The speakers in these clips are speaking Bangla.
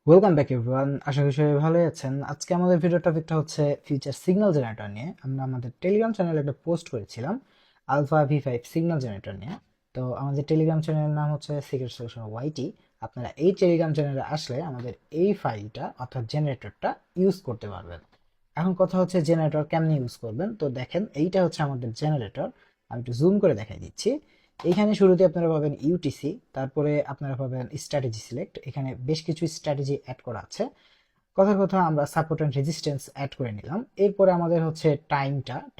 ওয়েলকাম ব্যাক এভরিওয়ান, আশা করি সবাই ভালোই আছেন। আজকে আমাদের ভিডিও টপিকটা হচ্ছে ফিউচার সিগন্যাল জেনারেটর নিয়ে। আমরা আমাদের টেলিগ্রাম চ্যানেলে একটা পোস্ট করেছিলাম আলফা ভি5 সিগন্যাল জেনারেটর নিয়ে। তো আমাদের টেলিগ্রাম চ্যানেলের নাম হচ্ছে সিক্রেট সলিউশন ওয়াইটি। আপনারা এই টেলিগ্রাম চ্যানেলে আসলে আমাদের এই ফাইলটা অর্থাৎ জেনারেটরটা ইউজ করতে পারবেন। এখন কথা হচ্ছে জেনারেটর কেমনে ইউজ করবেন। তো দেখেন, এইটা হচ্ছে আমাদের জেনারেটর। আমি একটু জুম করে দেখাই দিচ্ছি। এইখানে শুরুতে আপনারা পাবেন ইউটিসি, তারপরে আপনারা পাবেন স্ট্র্যাটেজি সিলেক্ট। এখানে বেশ কিছু স্ট্র্যাটেজি অ্যাড করা আছে। কথার কথা আমরা সাপোর্ট অ্যান্ড রেজিস্ট্যান্স অ্যাড করে নিলাম। এরপরে আমাদের হচ্ছে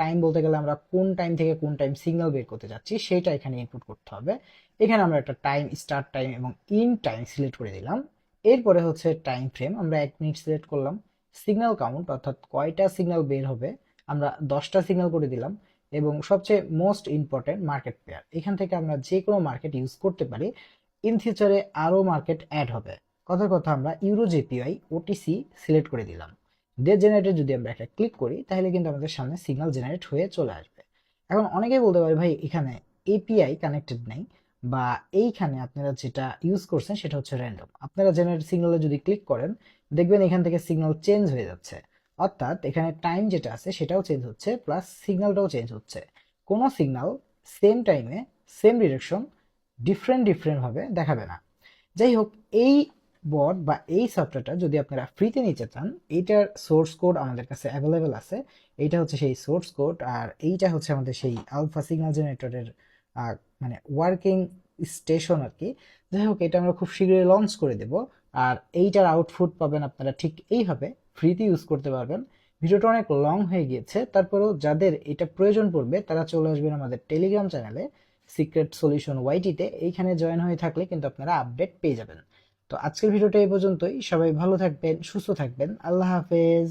টাইম বলতে গেলে আমরা কোন টাইম থেকে কোন টাইম সিগন্যাল বের করতে যাচ্ছি সেটা এখানে ইনপুট করতে হবে। এখানে আমরা একটা টাইম, স্টার্ট টাইম এবং ইন টাইম সিলেক্ট করে দিলাম। এরপরে হচ্ছে টাইম ফ্রেম, আমরা 1 মিনিট সিলেক্ট করলাম। সিগন্যাল কাউন্ট অর্থাৎ কয়টা সিগন্যাল বের হবে, আমরা 10টা সিগন্যাল করে দিলাম। এবং সবচেয়ে মোস্ট ইম্পর্টেন্ট মার্কেট পেয়ার, এখান থেকে আমরা যে কোনো মার্কেট ইউজ করতে পারি। ইন ফিউচারে আরও মার্কেট অ্যাড হবে। কথার কথা আমরা ইউরো জেপিআই ওটিসি সিলেক্ট করে দিলাম। ডে জেনারেটর যদি আমরা একটা ক্লিক করি তাহলে কিন্তু আমাদের সামনে সিগন্যাল জেনারেট হয়ে চলে আসবে। এখন অনেকেই বলতে পারে, ভাই এখানে এপিআই কানেক্টেড নেই, বা এইখানে আপনারা যেটা ইউজ করছেন সেটা হচ্ছে র্যান্ডম। আপনারা জেনারেট সিগন্যালে যদি ক্লিক করেন দেখবেন এখান থেকে সিগন্যাল চেঞ্জ হয়ে যাচ্ছে। অর্থাৎ এখানে টাইম যেটা আছে সেটাও চেঞ্জ হচ্ছে, প্লাস সিগন্যালটাও চেঞ্জ হচ্ছে। কোনো সিগন্যাল সেম টাইমে সেম ডিরেকশন ডিফারেন্ট ডিফারেন্ট ভাবে দেখাবে না। যাই হোক, এই বট বা এই সফটওয়্যারটা যদি আপনারা ফ্রিতে নিতে চান, এইটার সোর্স কোড আমাদের কাছে অ্যাভেলেবেল আছে। এইটা হচ্ছে সেই সোর্স কোড, আর এইটা হচ্ছে আমাদের সেই আলফা সিগন্যাল জেনারেটরের মানে ওয়ার্কিং স্টেশন আর কি। যাই হোক, এটা আমরা খুব শীঘ্রই লঞ্চ করে দেব। আর এইটার আউটপুট পাবেন আপনারা ঠিক এইভাবে, ফ্রিতে ইউজ করতে পারবেন। ভিডিওটা অনেক লং হয়ে গিয়েছে, তারপরেও যাদের এটা প্রয়োজন পড়বে তারা চলে আসবেন আমাদের টেলিগ্রাম চ্যানেলে সিক্রেট সলিউশন ওয়াইটিতে। এইখানে জয়েন হয়ে থাকলে কিন্তু আপনারা আপডেট পেয়ে যাবেন। তো আজকের ভিডিওটা এই পর্যন্তই। সবাই ভালো থাকবেন, সুস্থ থাকবেন। আল্লাহ হাফেজ।